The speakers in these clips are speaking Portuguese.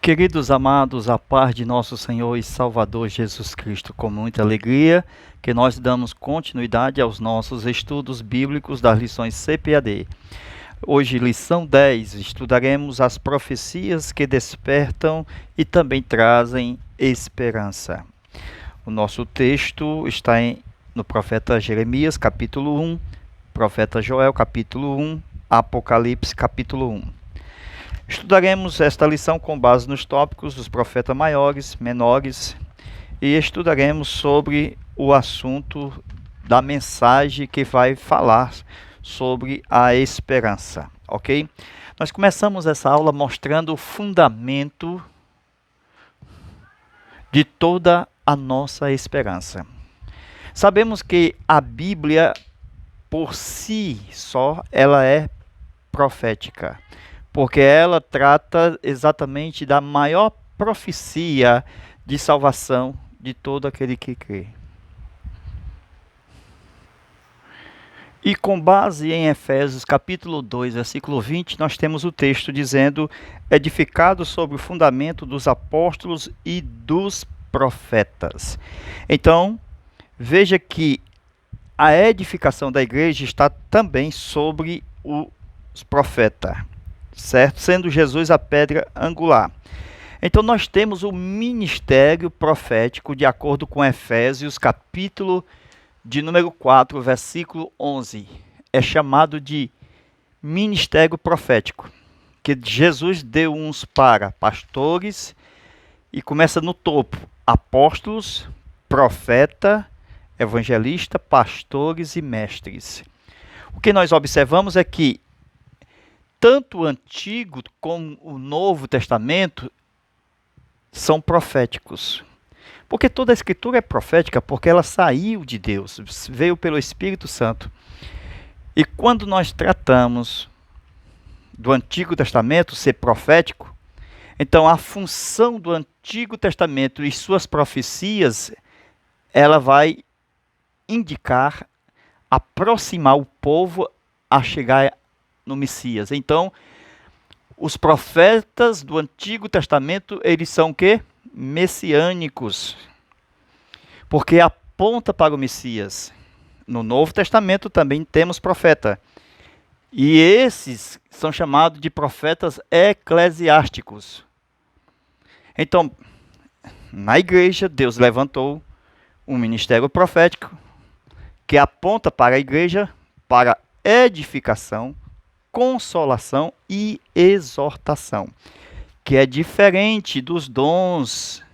Queridos amados, a paz de nosso Senhor e Salvador Jesus Cristo, com muita alegria que nós damos continuidade aos nossos estudos bíblicos das lições CPAD. Hoje, lição 10, estudaremos as profecias que despertam e também trazem esperança. O nosso texto está no profeta Jeremias, capítulo 1, profeta Joel, capítulo 1, Apocalipse, capítulo 1. Estudaremos esta lição com base nos tópicos dos profetas maiores, menores, e estudaremos sobre o assunto da mensagem que vai falar sobre a esperança, ok? Nós começamos essa aula mostrando o fundamento de toda a nossa esperança. Sabemos que a Bíblia, por si só, ela é profética, porque ela trata exatamente da maior profecia de salvação de todo aquele que crê. E com base em Efésios capítulo 2, versículo 20, nós temos o texto dizendo: edificado sobre o fundamento dos apóstolos e dos profetas. Então, veja que a edificação da igreja está também sobre os profetas, certo? Sendo Jesus a pedra angular. Então nós temos o ministério profético de acordo com Efésios, capítulo de número 4, versículo 11. É chamado de ministério profético, que Jesus deu uns para pastores, e começa no topo: apóstolos, profeta, evangelista, pastores e mestres. O que nós observamos é que tanto o Antigo como o Novo Testamento são proféticos. Porque toda a Escritura é profética, porque ela saiu de Deus, veio pelo Espírito Santo. E quando nós tratamos do Antigo Testamento ser profético, então a função do Antigo Testamento e suas profecias, ela vai indicar, aproximar o povo a chegar no Messias. Então, os profetas do Antigo Testamento, eles são o quê? Messiânicos, porque aponta para o Messias. No Novo Testamento também temos profeta, e esses são chamados de profetas eclesiásticos. Então, na igreja, Deus levantou um ministério profético que aponta para a igreja, para edificação, consolação e exortação, que é diferente dos dons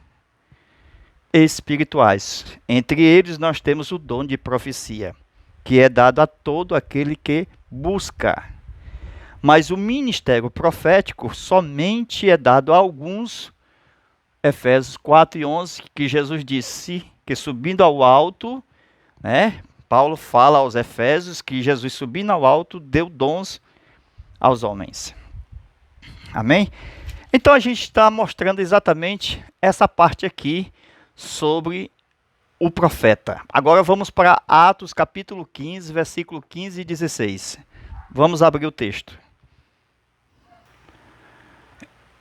espirituais. Entre eles nós temos o dom de profecia, que é dado a todo aquele que busca. Mas o ministério profético somente é dado a alguns. Efésios 4 e 11, que Jesus disse que subindo ao alto, Paulo fala aos Efésios que Jesus subindo ao alto deu dons aos homens. Amém? Então a gente está mostrando exatamente essa parte aqui sobre o profeta. Agora vamos para Atos capítulo 15, versículo 15 e 16. Vamos abrir o texto.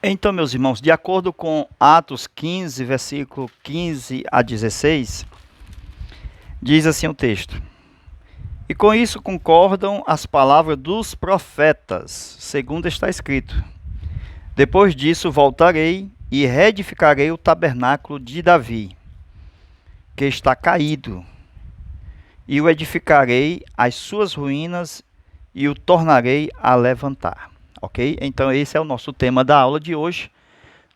Então, meus irmãos, de acordo com Atos 15, versículo 15 a 16, diz assim o texto: e com isso concordam as palavras dos profetas, segundo está escrito: depois disso voltarei e reedificarei o tabernáculo de Davi, que está caído, e o edificarei as suas ruínas e o tornarei a levantar. Ok? Então esse é o nosso tema da aula de hoje.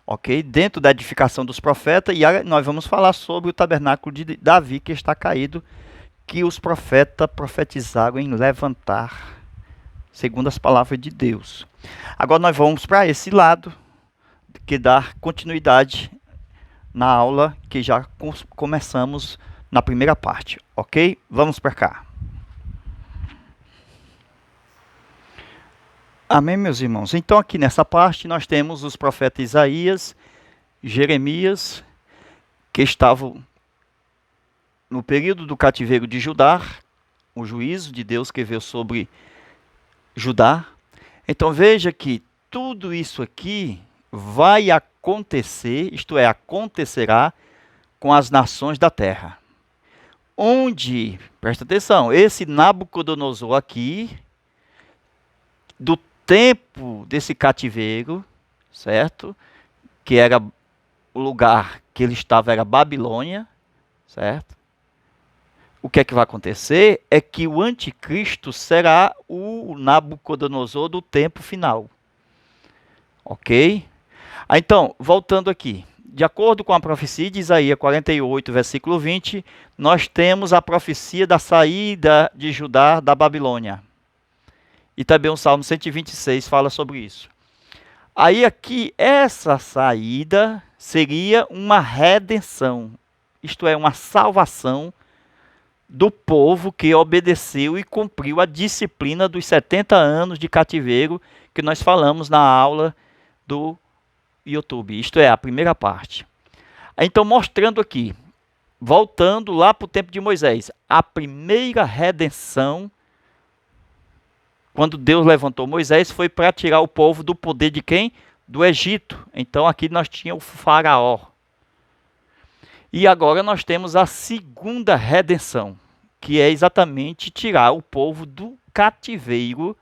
Ok? Dentro da edificação dos profetas, e nós vamos falar sobre o tabernáculo de Davi que está caído, que os profetas profetizaram em levantar, segundo as palavras de Deus. Agora nós vamos para esse lado, que dá continuidade na aula que já começamos na primeira parte, ok? Vamos para cá. Amém, meus irmãos? Então aqui nessa parte nós temos os profetas Isaías, Jeremias, que estavam no período do cativeiro de Judá, o juízo de Deus que veio sobre Judá. Então veja que tudo isso aqui vai acontecer, isto é, acontecerá com as nações da terra. Onde, presta atenção, esse Nabucodonosor aqui, do tempo desse cativeiro, certo? Que era o lugar que ele estava, era Babilônia, certo? O que é que vai acontecer é que o anticristo será o Nabucodonosor do tempo final. Ok? Então, voltando aqui. De acordo com a profecia de Isaías 48, versículo 20, nós temos a profecia da saída de Judá da Babilônia. E também o Salmo 126 fala sobre isso. Aí aqui, essa saída seria uma redenção. Isto é, uma salvação do povo que obedeceu e cumpriu a disciplina dos 70 anos de cativeiro que nós falamos na aula do YouTube. Isto é, a primeira parte. Então, mostrando aqui, voltando lá para o tempo de Moisés, a primeira redenção, quando Deus levantou Moisés, foi para tirar o povo do poder de quem? Do Egito. Então, aqui nós tínhamos o faraó. E agora nós temos a segunda redenção, que é exatamente tirar o povo do cativeiro,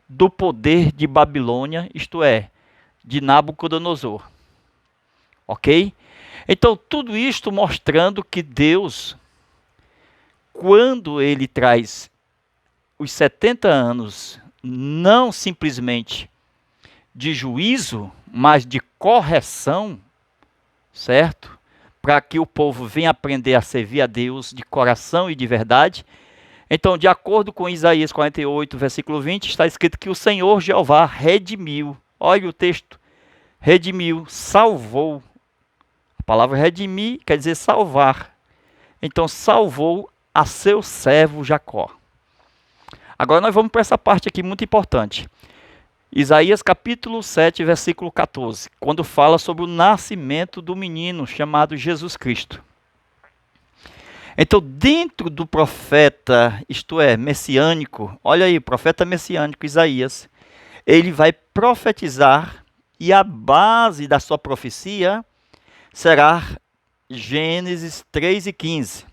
do poder de Babilônia, isto é, de Nabucodonosor. Ok? Então, tudo isto mostrando que Deus, quando ele traz os 70 anos, não simplesmente de juízo, mas de correção, certo? Para que o povo venha aprender a servir a Deus de coração e de verdade. Então, de acordo com Isaías 48, versículo 20, está escrito que o Senhor Jeová redimiu. Olha o texto. Redimiu, salvou. A palavra redimir quer dizer salvar. Então, salvou a seu servo Jacó. Agora nós vamos para essa parte aqui muito importante. Isaías capítulo 7, versículo 14, quando fala sobre o nascimento do menino chamado Jesus Cristo. Então, dentro do profeta, isto é, messiânico, olha aí, profeta messiânico Isaías, ele vai profetizar e a base da sua profecia será Gênesis 3 e 15.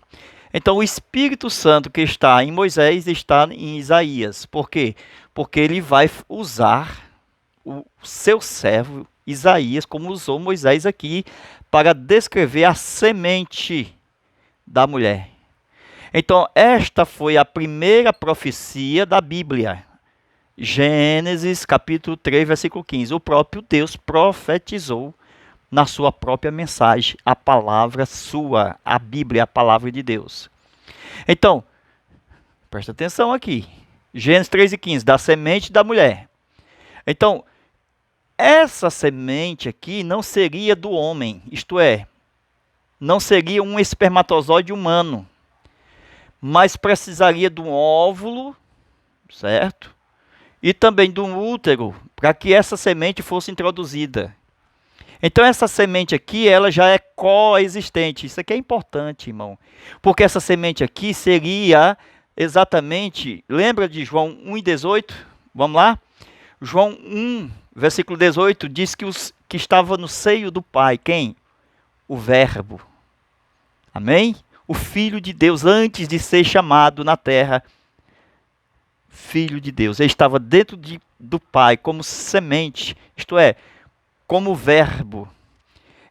Então, o Espírito Santo que está em Moisés está em Isaías. Por quê? Porque ele vai usar o seu servo Isaías, como usou Moisés aqui, para descrever a semente da mulher. Então, esta foi a primeira profecia da Bíblia. Gênesis capítulo 3, versículo 15. O próprio Deus profetizou na sua própria mensagem a palavra sua, a Bíblia, a palavra de Deus. Então, presta atenção aqui. Gênesis 3 e 15, da semente da mulher. Então, essa semente aqui não seria do homem, isto é, não seria um espermatozoide humano, mas precisaria de um óvulo, certo? E também de um útero, para que essa semente fosse introduzida. Então, essa semente aqui, ela já é coexistente. Isso aqui é importante, irmão. Porque essa semente aqui seria exatamente, lembra de João 1,18? Vamos lá? João 1, versículo 18, diz que estava no seio do Pai. Quem? O Verbo. Amém? O Filho de Deus, antes de ser chamado na terra, Filho de Deus. Ele estava dentro do Pai, como semente, isto é, como verbo.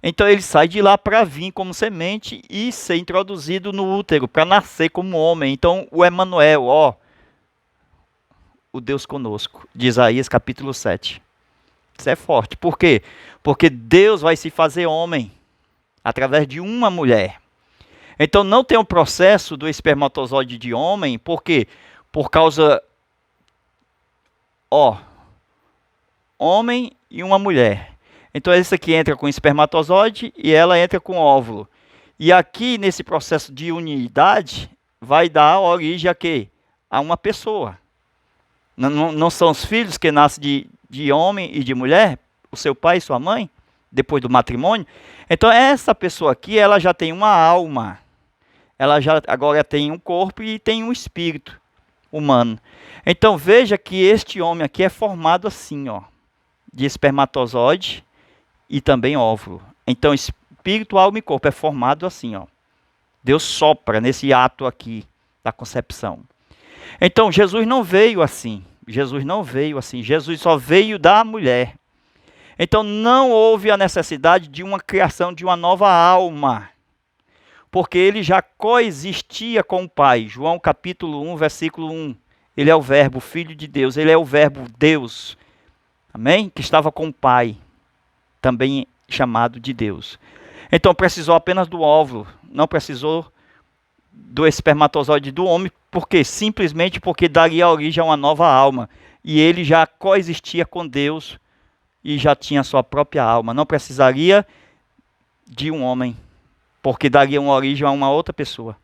Então ele sai de lá para vir como semente e ser introduzido no útero, para nascer como homem. Então o Emanuel, o Deus conosco, de Isaías capítulo 7. Isso é forte. Por quê? Porque Deus vai se fazer homem através de uma mulher. Então não tem o processo do espermatozoide de homem, por quê? Por causa, homem e uma mulher. Então esse aqui entra com espermatozoide e ela entra com óvulo. E aqui nesse processo de unidade vai dar origem a quê? A uma pessoa. Não são os filhos que nascem de homem e de mulher, o seu pai e sua mãe, depois do matrimônio. Então essa pessoa aqui, ela já tem uma alma. Ela já agora tem um corpo e tem um espírito humano. Então veja que este homem aqui é formado assim, de espermatozoide e também óvulo. Então, espírito, alma e corpo é formado assim, ó. Deus sopra nesse ato aqui da concepção. Então, Jesus não veio assim. Jesus não veio assim. Jesus só veio da mulher. Então, não houve a necessidade de uma criação de uma nova alma, porque ele já coexistia com o Pai. João capítulo 1, versículo 1. Ele é o verbo, filho de Deus. Ele é o verbo Deus. Amém? Que estava com o Pai, também chamado de Deus. Então precisou apenas do óvulo, não precisou do espermatozoide do homem, porque simplesmente porque daria origem a uma nova alma. E ele já coexistia com Deus e já tinha sua própria alma. Não precisaria de um homem, porque daria uma origem a uma outra pessoa.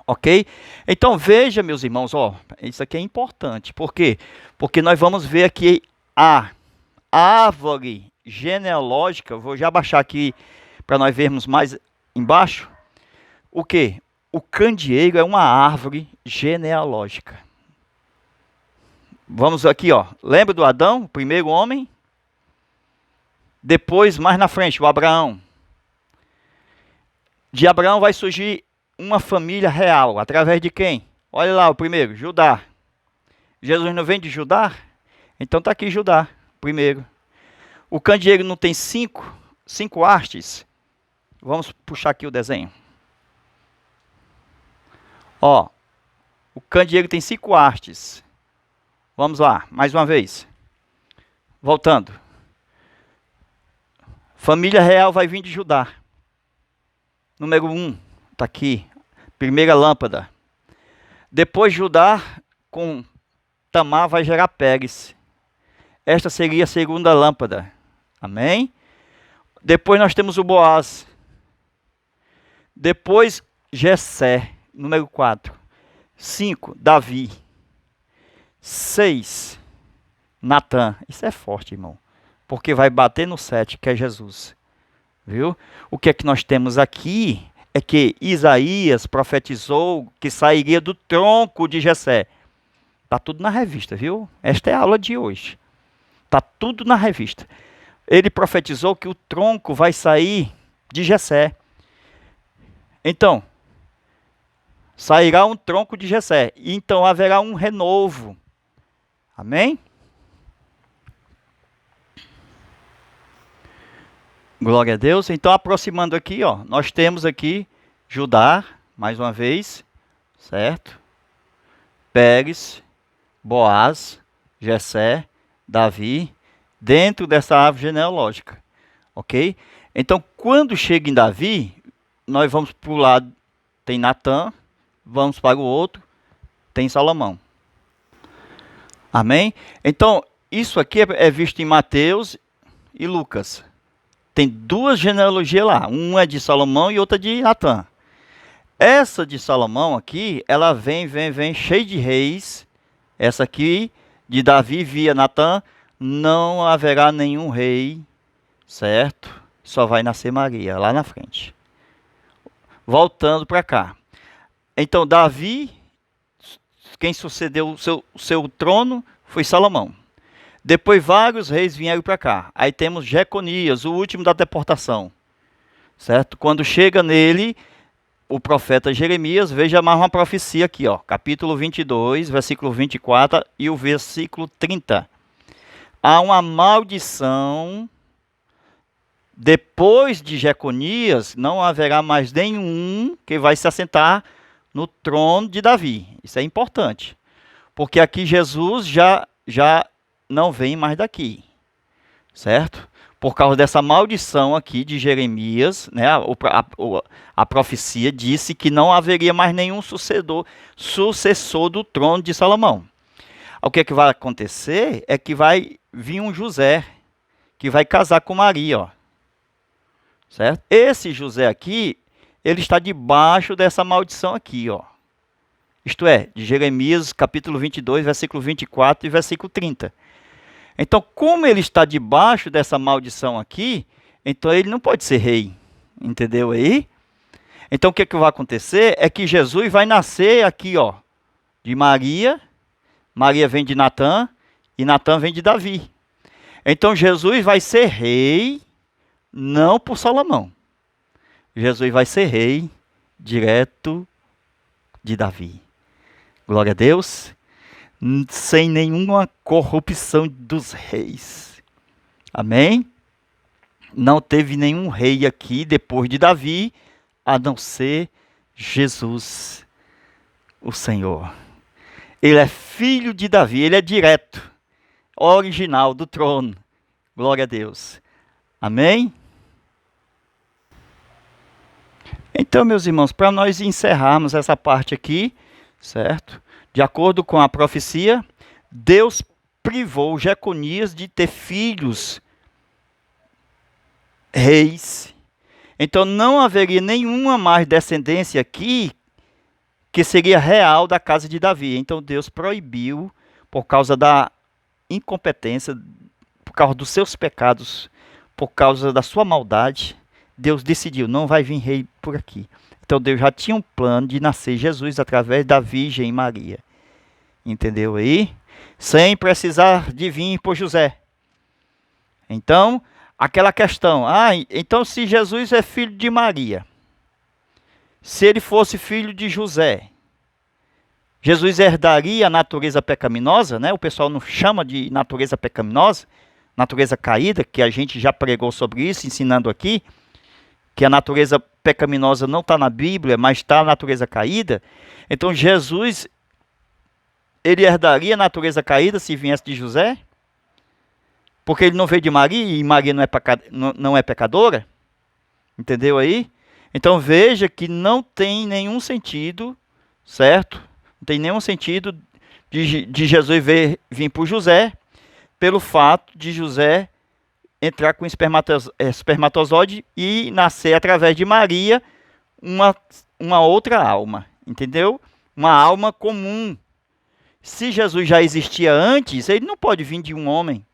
Ok? Então veja, meus irmãos, ó, isso aqui é importante. Por quê? Porque nós vamos ver aqui a árvore genealógica. Vou já baixar aqui para nós vermos mais embaixo. O quê? O candeeiro é uma árvore genealógica. Vamos aqui, ó. Lembra do Adão, o primeiro homem? Depois, mais na frente, o Abraão. De Abraão vai surgir uma família real. Através de quem? Olha lá o primeiro, Judá. Jesus não vem de Judá? Então está aqui Judá, primeiro. O candeeiro não tem cinco hastes? Vamos puxar aqui o desenho. Ó, o candeeiro tem 5 hastes. Vamos lá, mais uma vez. Voltando. Família real vai vir de Judá. Número 1, está aqui. Primeira lâmpada. Depois Judá com Tamar vai gerar Pérez. Esta seria a segunda lâmpada. Amém? Depois nós temos o Boaz. Depois Jessé. Número 4. 5, Davi. 6, Natã. Isso é forte, irmão. Porque vai bater no 7, que é Jesus. Viu? O que é que nós temos aqui é que Isaías profetizou que sairia do tronco de Jessé. Está tudo na revista, viu? Esta é a aula de hoje. Está tudo na revista. Ele profetizou que o tronco vai sair de Jessé. Então, sairá um tronco de Jessé. E então haverá um renovo. Amém? Glória a Deus. Então, aproximando aqui, ó, nós temos aqui Judá, mais uma vez, certo? Pérez, Boaz, Jessé, Davi, dentro dessa árvore genealógica, ok? Então, quando chega em Davi, nós vamos para o lado, tem Natã, vamos para o outro, tem Salomão. Amém? Então, isso aqui é visto em Mateus e Lucas. Tem 2 genealogias lá, uma é de Salomão e outra de Natã. Essa de Salomão aqui, ela vem cheia de reis. Essa aqui, de Davi via Natã, não haverá nenhum rei, certo? Só vai nascer Maria, lá na frente. Voltando para cá. Então, Davi, quem sucedeu o seu trono foi Salomão. Depois vários reis vieram para cá. Aí temos Jeconias, o último da deportação. Certo? Quando chega nele, o profeta Jeremias, veja mais uma profecia aqui, ó, capítulo 22, versículo 24 e o versículo 30. Há uma maldição. Depois de Jeconias, não haverá mais nenhum que vai se assentar no trono de Davi. Isso é importante. Porque aqui Jesus já não vem mais daqui. Certo? Por causa dessa maldição aqui de Jeremias, né, a profecia disse que não haveria mais nenhum sucessor do trono de Salomão. O que é que vai acontecer é que vai vir um José, que vai casar com Maria, ó. Certo? Esse José aqui, ele está debaixo dessa maldição aqui, ó. Isto é, de Jeremias, capítulo 22, versículo 24 e versículo 30. Então, como ele está debaixo dessa maldição aqui, então ele não pode ser rei. Entendeu aí? Então, o que é que vai acontecer? É que Jesus vai nascer aqui, ó, de Maria. Maria vem de Natã e Natã vem de Davi. Então, Jesus vai ser rei não por Salomão. Jesus vai ser rei direto de Davi. Glória a Deus. Sem nenhuma corrupção dos reis. Amém? Não teve nenhum rei aqui depois de Davi, a não ser Jesus, o Senhor. Ele é filho de Davi, ele é direto, original do trono. Glória a Deus. Amém? Então, meus irmãos, para nós encerrarmos essa parte aqui, certo? De acordo com a profecia, Deus privou Jeconias de ter filhos reis. Então não haveria nenhuma mais descendência aqui que seria real da casa de Davi. Então Deus proibiu, por causa da incompetência, por causa dos seus pecados, por causa da sua maldade, Deus decidiu, não vai vir rei por aqui. Então Deus já tinha um plano de nascer Jesus através da Virgem Maria. Entendeu aí? Sem precisar de vir por José. Então, aquela questão, então se Jesus é filho de Maria, se ele fosse filho de José, Jesus herdaria a natureza pecaminosa, né? O pessoal não chama de natureza pecaminosa, natureza caída, que a gente já pregou sobre isso, ensinando aqui, que a natureza pecaminosa não está na Bíblia, mas está a natureza caída. Então Jesus, ele herdaria a natureza caída se viesse de José? Porque ele não veio de Maria e Maria não é pecadora. Entendeu aí? Então veja que não tem nenhum sentido, certo? Não tem nenhum sentido de Jesus vir por José, pelo fato de José entrar com espermatozoide e nascer através de Maria uma outra alma. Entendeu? Uma alma comum. Se Jesus já existia antes, ele não pode vir de um homem.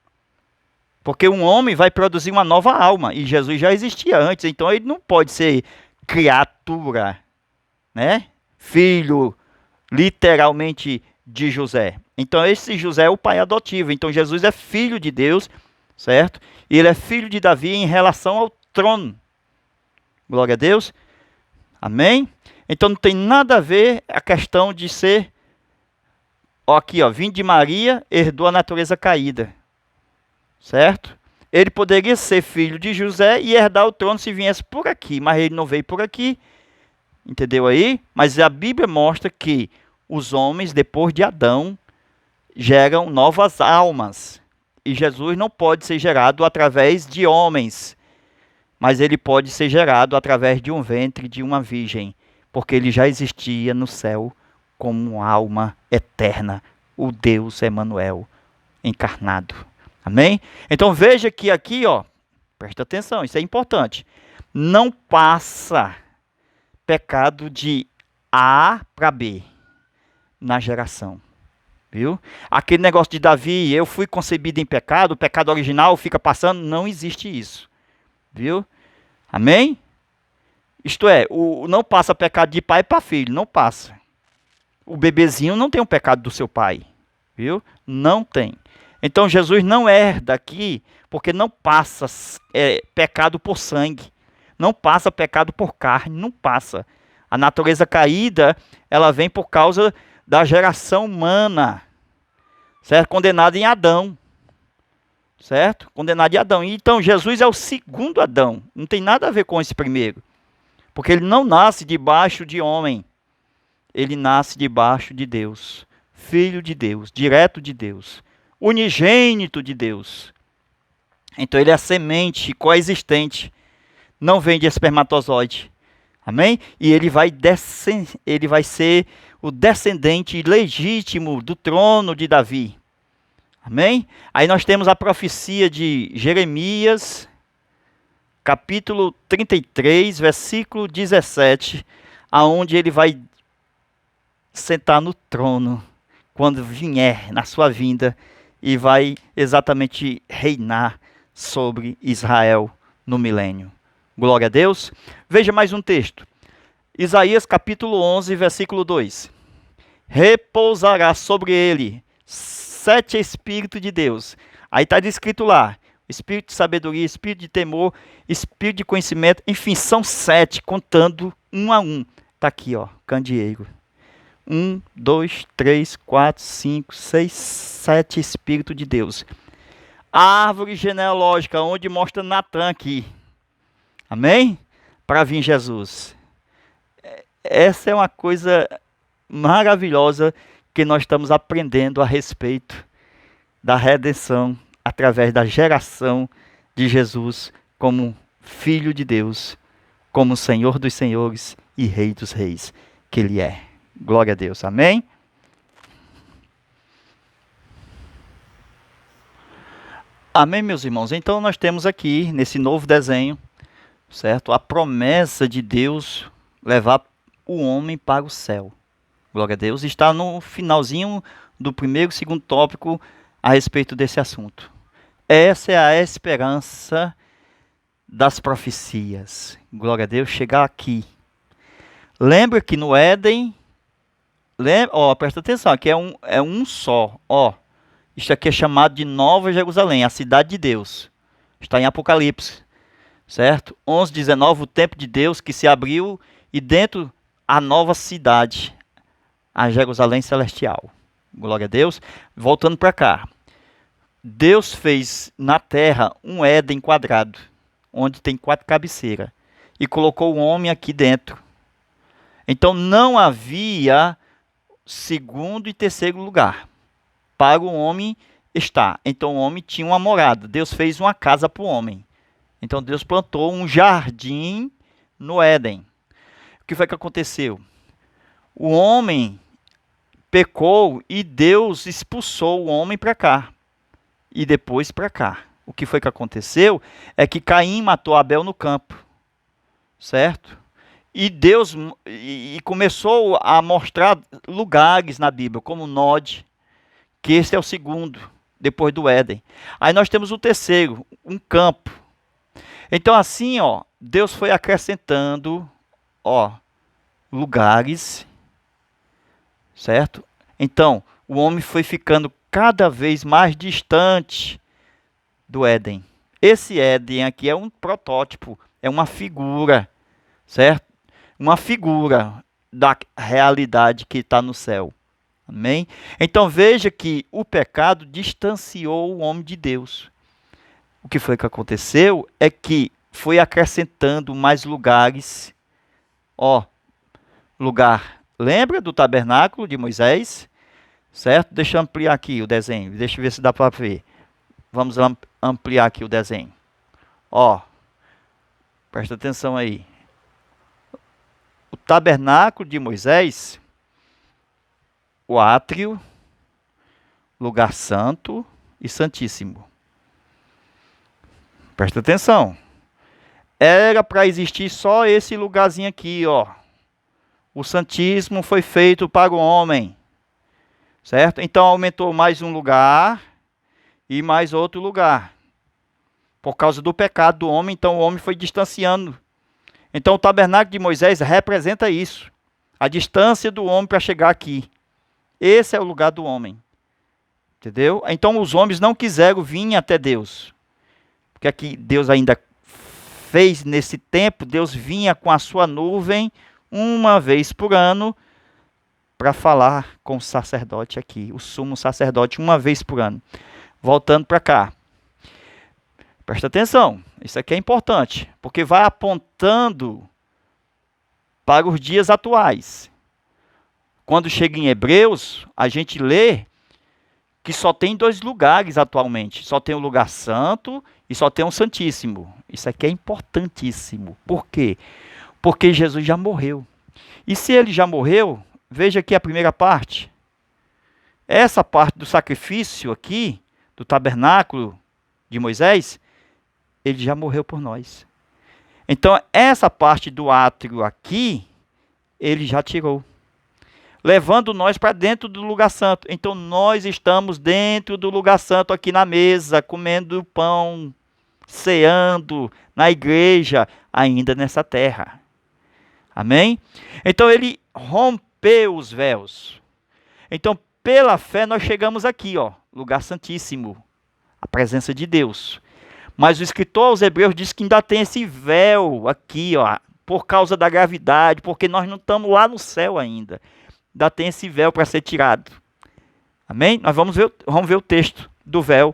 Porque um homem vai produzir uma nova alma. E Jesus já existia antes. Então ele não pode ser criatura. Né? Filho, literalmente, de José. Então esse José é o pai adotivo. Então Jesus é filho de Deus. Certo? E ele é filho de Davi em relação ao trono. Glória a Deus. Amém? Então não tem nada a ver a questão de ser... Aqui, vindo de Maria, herdou a natureza caída. Certo? Ele poderia ser filho de José e herdar o trono se viesse por aqui, mas ele não veio por aqui. Entendeu aí? Mas a Bíblia mostra que os homens, depois de Adão, geram novas almas. E Jesus não pode ser gerado através de homens, mas ele pode ser gerado através de um ventre de uma virgem, porque ele já existia no céu como uma alma eterna, o Deus Emanuel encarnado. Amém? Então veja que aqui, presta atenção, isso é importante. Não passa pecado de A para B na geração. Viu? Aquele negócio de Davi, eu fui concebido em pecado, o pecado original fica passando, não existe isso. Viu? Amém? Isto é, não passa pecado de pai para filho, não passa. O bebezinho não tem o pecado do seu pai. Viu? Não tem. Então Jesus não herda aqui, porque não passa pecado por sangue. Não passa pecado por carne, não passa. A natureza caída, ela vem por causa da geração humana. Certo? Condenada em Adão. Certo? Condenado em Adão. Então Jesus é o segundo Adão. Não tem nada a ver com esse primeiro. Porque ele não nasce debaixo de homem. Ele nasce debaixo de Deus. Filho de Deus, direto de Deus. Unigênito de Deus. Então ele é a semente coexistente. Não vem de espermatozoide. Amém? E ele vai ser o descendente legítimo do trono de Davi. Amém? Aí nós temos a profecia de Jeremias, capítulo 33, versículo 17, aonde ele vai sentar no trono quando vier na sua vinda e vai exatamente reinar sobre Israel no milênio. Glória a Deus. Veja mais um texto. Isaías capítulo 11, versículo 2. Repousará sobre ele 7 Espíritos de Deus. Aí está descrito lá. espírito de sabedoria, espírito de temor, espírito de conhecimento, enfim, são 7, contando um a um. Está aqui, ó, candeeiro. 1, 2, 3, 4, 5, 6, 7 Espírito de Deus. Árvore genealógica, onde mostra Natan aqui. Amém? Para vir Jesus. Essa é uma coisa maravilhosa que nós estamos aprendendo a respeito da redenção através da geração de Jesus como Filho de Deus, como Senhor dos Senhores e Rei dos Reis que Ele é. Glória a Deus. Amém? Amém, meus irmãos? Então nós temos aqui, nesse novo desenho, certo? A promessa de Deus levar o homem para o céu. Glória a Deus. Está no finalzinho do primeiro e segundo tópico a respeito desse assunto. Essa é a esperança das profecias. Glória a Deus, chegar aqui. Lembra que no Éden, presta atenção, aqui é um só, Isto aqui é chamado de Nova Jerusalém, a cidade de Deus. Está em Apocalipse, certo? 11:19, o templo de Deus que se abriu e dentro a nova cidade, a Jerusalém celestial. Glória a Deus. Voltando para cá. Deus fez na terra um Éden quadrado, onde tem 4 cabeceiras, e colocou o homem aqui dentro. Então não havia segundo e terceiro lugar para o homem estar. Então o homem tinha uma morada. Deus fez uma casa para o homem. Então Deus plantou um jardim no Éden. O que foi que aconteceu? O homem pecou e Deus expulsou o homem para cá. E depois para cá. O que foi que aconteceu é que Caim matou Abel no campo. Certo? E Deus começou a mostrar lugares na Bíblia, como Nod, que esse é o segundo, depois do Éden. Aí nós temos o terceiro, um campo. Então assim, Deus foi acrescentando, lugares, certo? Então, o homem foi ficando cada vez mais distante do Éden. Esse Éden aqui é um protótipo, é uma figura, certo? Uma figura da realidade que está no céu. Amém? Então veja que o pecado distanciou o homem de Deus. O que foi que aconteceu é que foi acrescentando mais lugares. Lugar. Lembra do tabernáculo de Moisés? Certo? Deixa eu ampliar aqui o desenho. Deixa eu ver se dá para ver. Vamos ampliar aqui o desenho. Presta atenção aí. O tabernáculo de Moisés, o átrio, lugar santo e santíssimo. Presta atenção. Era para existir só esse lugarzinho aqui, O santíssimo foi feito para o homem. Certo? Então aumentou mais um lugar e mais outro lugar. Por causa do pecado do homem, então o homem foi distanciando. Então o tabernáculo de Moisés representa isso. A distância do homem para chegar aqui. Esse é o lugar do homem. Entendeu? Então os homens não quiseram vir até Deus. Porque aqui Deus ainda fez nesse tempo, Deus vinha com a sua nuvem uma vez por ano para falar com o sacerdote aqui, o sumo sacerdote, uma vez por ano. Voltando para cá. Presta atenção, isso aqui é importante, porque vai apontando para os dias atuais. Quando chega em Hebreus, a gente lê que só tem 2 lugares atualmente. Só tem o lugar santo e só tem o santíssimo. Isso aqui é importantíssimo. Por quê? Porque Jesus já morreu. E se ele já morreu, veja aqui a primeira parte. Essa parte do sacrifício aqui, do tabernáculo de Moisés, ele já morreu por nós. Então, essa parte do átrio aqui, ele já tirou. Levando nós para dentro do lugar santo. Então, nós estamos dentro do lugar santo aqui na mesa, comendo pão, ceando na igreja, ainda nessa terra. Amém? Então, ele rompeu os véus. Então, pela fé, nós chegamos aqui, lugar santíssimo, a presença de Deus. Mas o escritor aos Hebreus diz que ainda tem esse véu aqui, ó, por causa da gravidade, porque nós não estamos lá no céu ainda. Ainda tem esse véu para ser tirado. Amém? Nós vamos ver o texto do véu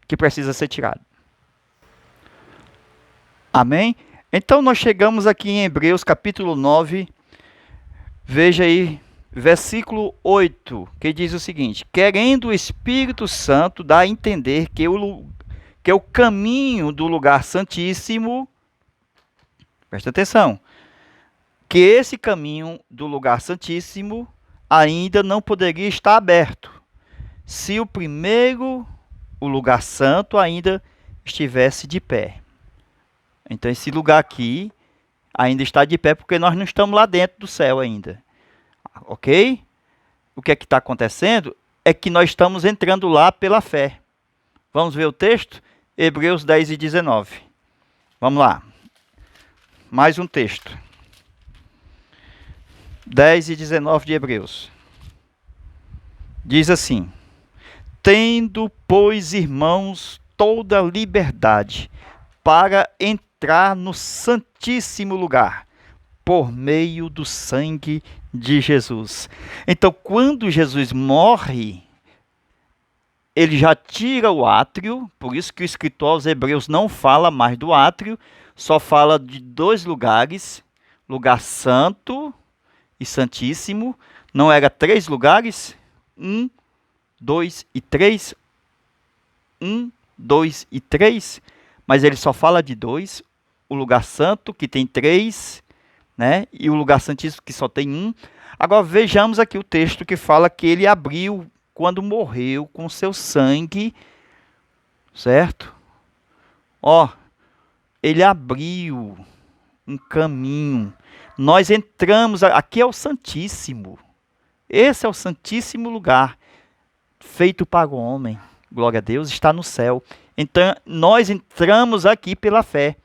que precisa ser tirado. Amém? Então nós chegamos aqui em Hebreus capítulo 9, veja aí, versículo 8, que diz o seguinte: querendo o Espírito Santo dar a entender que o caminho do lugar santíssimo, presta atenção, que esse caminho do lugar santíssimo ainda não poderia estar aberto, se o lugar santo ainda estivesse de pé. Então esse lugar aqui ainda está de pé porque nós não estamos lá dentro do céu ainda. Ok? O que é que está acontecendo? É que nós estamos entrando lá pela fé. Vamos ver o texto? Hebreus 10 e 19. Vamos lá. Mais um texto. 10 e 19 de Hebreus. Diz assim: tendo, pois, irmãos, toda liberdade para entrar no santíssimo lugar, por meio do sangue de Jesus. Então, quando Jesus morre, ele já tira o átrio, por isso que o escritor aos Hebreus não fala mais do átrio, só fala de dois lugares, lugar santo e santíssimo. Não era três lugares? 1, 2 e 3. 1, 2 e 3. Mas ele só fala de dois. O lugar santo, que tem 3, né? E o lugar santíssimo, que só tem 1. Agora vejamos aqui o texto que fala que ele abriu, quando morreu, com seu sangue, certo? Ó, ele abriu um caminho. Nós entramos, aqui é o Santíssimo. Esse é o Santíssimo lugar, feito para o homem. Glória a Deus, está no céu. Então, nós entramos aqui pela fé.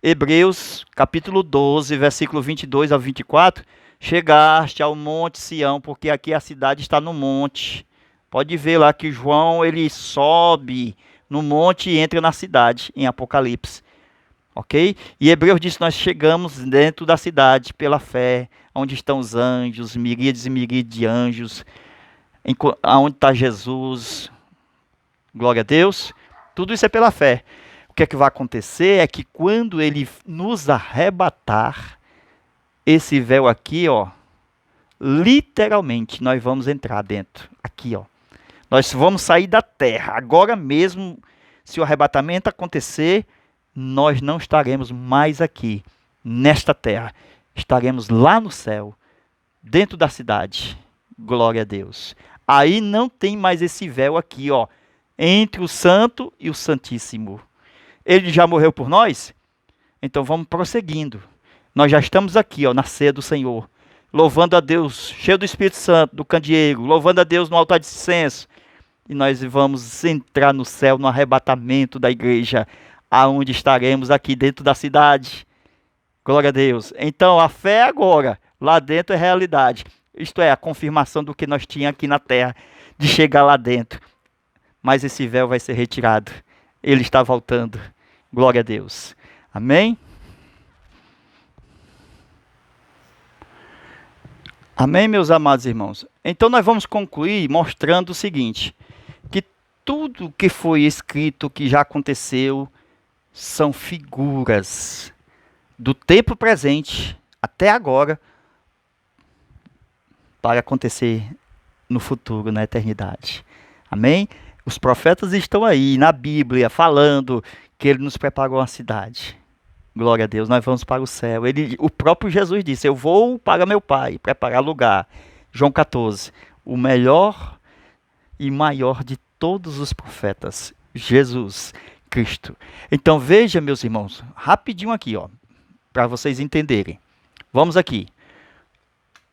Hebreus, capítulo 12, versículo 22 ao 24. Chegaste ao monte Sião, porque aqui a cidade está no monte. Pode ver lá que João, ele sobe no monte e entra na cidade, em Apocalipse. Ok? E Hebreus diz que nós chegamos dentro da cidade pela fé, onde estão os anjos, miríades e miríades de anjos, onde está Jesus. Glória a Deus. Tudo isso é pela fé. O que é que vai acontecer é que quando ele nos arrebatar, esse véu aqui, ó, literalmente nós vamos entrar dentro. Aqui, ó. Nós vamos sair da terra. Agora mesmo, se o arrebatamento acontecer, nós não estaremos mais aqui, nesta terra. Estaremos lá no céu, dentro da cidade. Glória a Deus. Aí não tem mais esse véu aqui, ó, entre o santo e o santíssimo. Ele já morreu por nós? Então vamos prosseguindo. Nós já estamos aqui, ó, na ceia do Senhor, louvando a Deus, cheio do Espírito Santo, do candeeiro, louvando a Deus no altar de incenso. E nós vamos entrar no céu, no arrebatamento da igreja, aonde estaremos aqui dentro da cidade. Glória a Deus. Então a fé agora, lá dentro é realidade. Isto é, a confirmação do que nós tínhamos aqui na terra, de chegar lá dentro. Mas esse véu vai ser retirado. Ele está voltando. Glória a Deus. Amém? Amém, meus amados irmãos? Então nós vamos concluir mostrando o seguinte, que tudo que foi escrito, que já aconteceu, são figuras do tempo presente até agora, para acontecer no futuro, na eternidade. Amém? Os profetas estão aí na Bíblia falando que ele nos preparou uma cidade. Glória a Deus, nós vamos para o céu. O próprio Jesus disse, eu vou para meu Pai, preparar lugar. João 14, o melhor e maior de todos os profetas, Jesus Cristo. Então veja, meus irmãos, rapidinho aqui, ó, para vocês entenderem. Vamos aqui.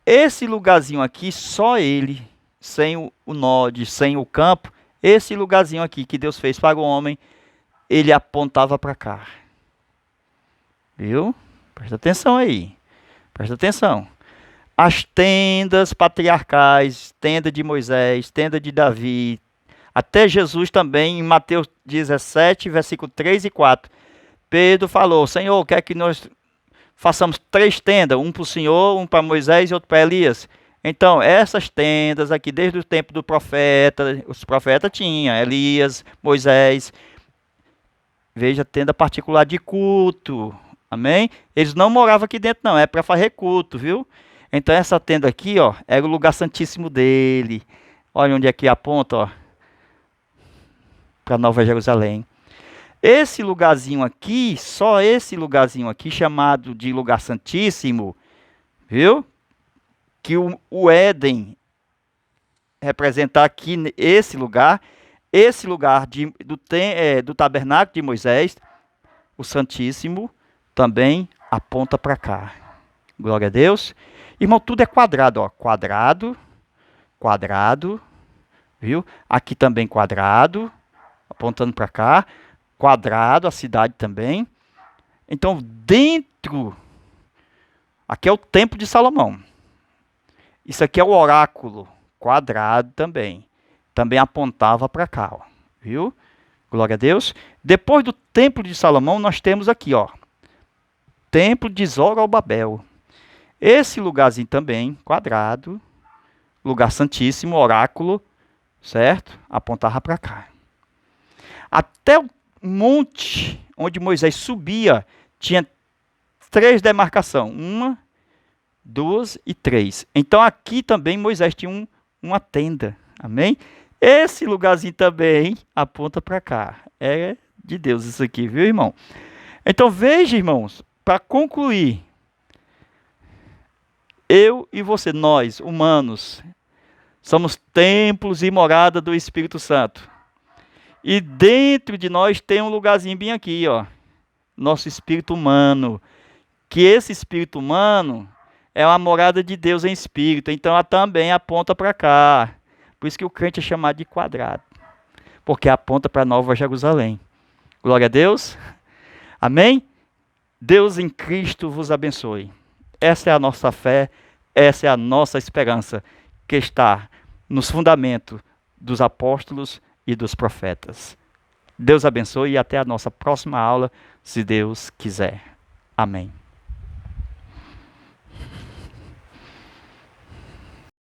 Esse lugarzinho aqui, só ele, sem o node, sem o campo, esse lugarzinho aqui que Deus fez para o homem, ele apontava para cá. Viu? Presta atenção aí. Presta atenção. As tendas patriarcais, tenda de Moisés, tenda de Davi, Até Jesus também, em Mateus 17, versículo 3 e 4. Pedro falou: Senhor, quer que nós façamos 3 tendas, um para o Senhor, um para Moisés e outro para Elias? Então, essas tendas aqui, desde o tempo do profeta, os profetas tinham, Elias, Moisés, veja, tenda particular de culto, amém? Eles não moravam aqui dentro não, é para fazer culto, viu? Então essa tenda aqui, ó, era o lugar santíssimo dele. Olha onde é que aponta, ó, para Nova Jerusalém. Esse lugarzinho aqui, só esse lugarzinho aqui, chamado de lugar santíssimo, viu? Que o Éden representar aqui esse lugar do tabernáculo de Moisés, o Santíssimo, também aponta para cá. Glória a Deus. Irmão, tudo é quadrado, ó. Quadrado, quadrado, viu? Aqui também quadrado, apontando para cá. Quadrado, a cidade também. Então, dentro, aqui é o Templo de Salomão. Isso aqui é o oráculo, quadrado também. Também apontava para cá, ó, viu? Glória a Deus. Depois do Templo de Salomão, nós temos aqui, ó, Templo de Zorobabel. Esse lugarzinho também, quadrado, lugar santíssimo, oráculo, certo? Apontava para cá. Até o monte onde Moisés subia, tinha 3 demarcações. 1, 2 e 3. Então aqui também Moisés tinha uma tenda. Amém? Esse lugarzinho também aponta para cá. É de Deus isso aqui, viu, irmão? Então veja, irmãos, para concluir, eu e você, nós, humanos, somos templos e morada do Espírito Santo. E dentro de nós tem um lugarzinho bem aqui, ó. Nosso espírito humano. Que esse espírito humano é uma morada de Deus em espírito. Então ela também aponta para cá. Por isso que o crente é chamado de quadrado. Porque aponta para Nova Jerusalém. Glória a Deus. Amém? Deus em Cristo vos abençoe. Essa é a nossa fé, essa é a nossa esperança, que está nos fundamentos dos apóstolos e dos profetas. Deus abençoe e até a nossa próxima aula, se Deus quiser. Amém.